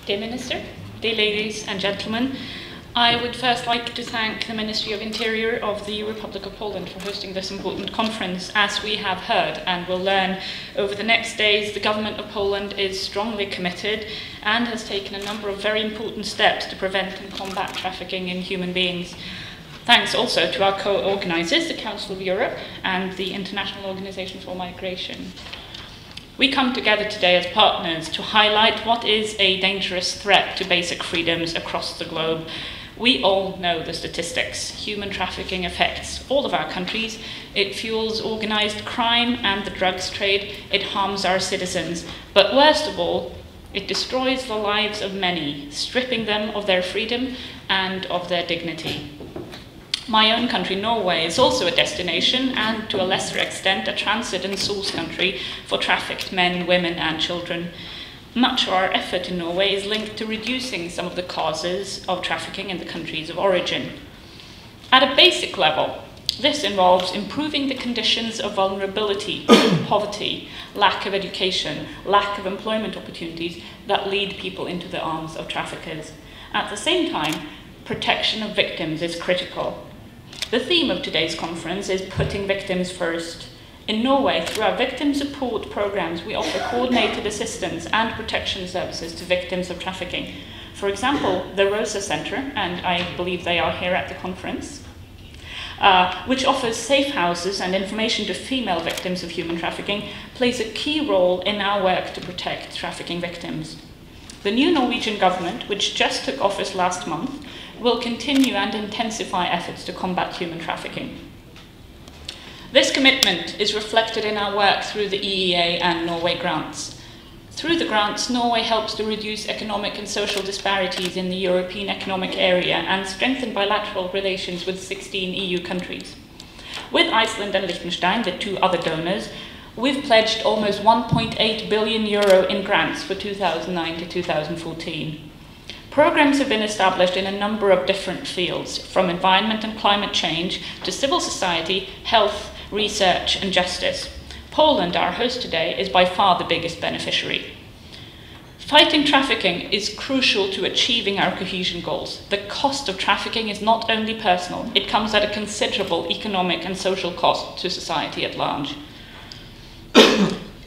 Dear Minister, dear ladies and gentlemen, I would first like to thank the Ministry of Interior of the Republic of Poland for hosting this important conference. As we have heard and will learn over the next days, the government of Poland is strongly committed and has taken a number of very important steps to prevent and combat trafficking in human beings. Thanks also to our co-organisers, the Council of Europe and the International Organization for Migration. We come together today as partners to highlight what is a dangerous threat to basic freedoms across the globe. We all know the statistics. Human trafficking affects all of our countries. It fuels organised crime and the drugs trade. It harms our citizens. But worst of all, it destroys the lives of many, stripping them of their freedom and of their dignity. My own country, Norway, is also a destination and, to a lesser extent, a transit and source country for trafficked men, women and children. Much of our effort in Norway is linked to reducing some of the causes of trafficking in the countries of origin. At a basic level, this involves improving the conditions of vulnerability, poverty, lack of education, lack of employment opportunities that lead people into the arms of traffickers. At the same time, protection of victims is critical. The theme of today's conference is putting victims first. In Norway, through our victim support programs, we offer coordinated assistance and protection services to victims of trafficking. For example, the Rosa Center, and I believe they are here at the conference, which offers safe houses and information to female victims of human trafficking, plays a key role in our work to protect trafficking victims. The new Norwegian government, which just took office last month, will continue and intensify efforts to combat human trafficking. This commitment is reflected in our work through the EEA and Norway Grants. Through the grants, Norway helps to reduce economic and social disparities in the European Economic Area and strengthen bilateral relations with 16 EU countries. With Iceland and Liechtenstein, the two other donors, we've pledged almost 1.8 billion euro in grants for 2009 to 2014. Programs have been established in a number of different fields, from environment and climate change to civil society, health, research and justice. Poland, our host today, is by far the biggest beneficiary. Fighting trafficking is crucial to achieving our cohesion goals. The cost of trafficking is not only personal, it comes at a considerable economic and social cost to society at large.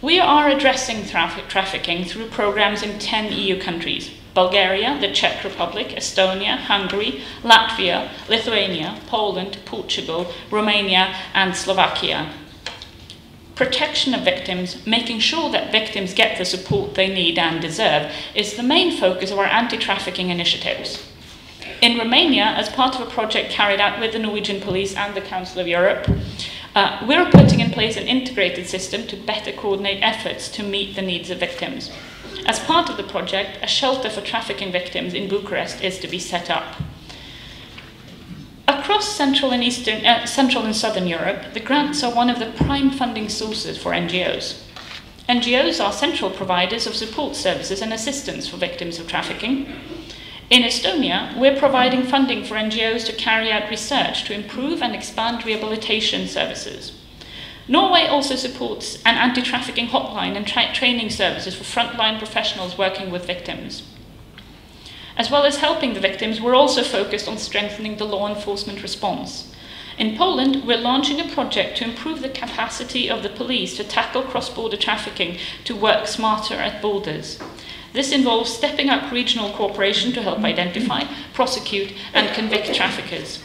We are addressing trafficking through programs in 10 EU countries: Bulgaria, the Czech Republic, Estonia, Hungary, Latvia, Lithuania, Poland, Portugal, Romania and Slovakia. Protection of victims, making sure that victims get the support they need and deserve, is the main focus of our anti-trafficking initiatives. In Romania, as part of a project carried out with the Norwegian Police and the Council of Europe, we're putting in place an integrated system to better coordinate efforts to meet the needs of victims. As part of the project, a shelter for trafficking victims in Bucharest is to be set up. Across Central and Southern Europe, the grants are one of the prime funding sources for NGOs. NGOs are central providers of support services and assistance for victims of trafficking. In Estonia, we're providing funding for NGOs to carry out research to improve and expand rehabilitation services. Norway also supports an anti-trafficking hotline and training services for frontline professionals working with victims. As well as helping the victims, we're also focused on strengthening the law enforcement response. In Poland, we're launching a project to improve the capacity of the police to tackle cross-border trafficking to work smarter at borders. This involves stepping up regional cooperation to help identify, prosecute and convict traffickers.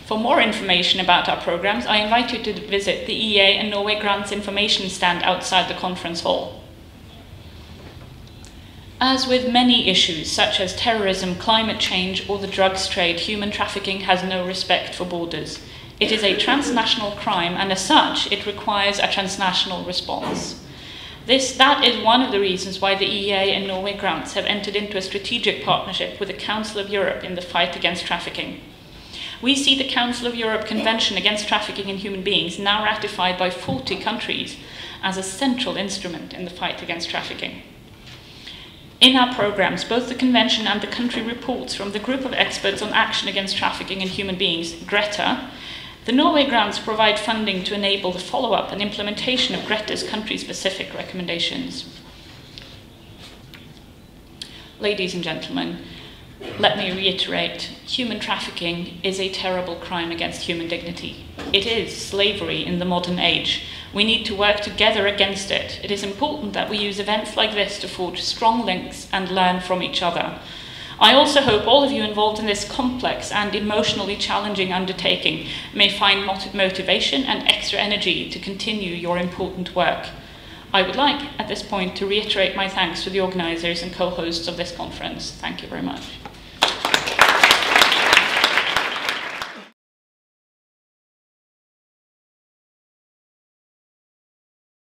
For more information about our programs, I invite you to visit the EEA and Norway Grants information stand outside the conference hall. As with many issues such as terrorism, climate change or the drugs trade, human trafficking has no respect for borders. It is a transnational crime and as such it requires a transnational response. That is one of the reasons why the EEA and Norway Grants have entered into a strategic partnership with the Council of Europe in the fight against trafficking. We see the Council of Europe Convention against Trafficking in Human Beings, now ratified by 40 countries, as a central instrument in the fight against trafficking. In our programs, both the Convention and the country reports from the Group of Experts on Action Against Trafficking in Human Beings, GRETA, the Norway Grants provide funding to enable the follow-up and implementation of GRETA's country-specific recommendations. Ladies and gentlemen, let me reiterate, human trafficking is a terrible crime against human dignity. It is slavery in the modern age. We need to work together against it. It is important that we use events like this to forge strong links and learn from each other. I also hope all of you involved in this complex and emotionally challenging undertaking may find motivation and extra energy to continue your important work. I would like, at this point, to reiterate my thanks to the organisers and co-hosts of this conference. Thank you very much.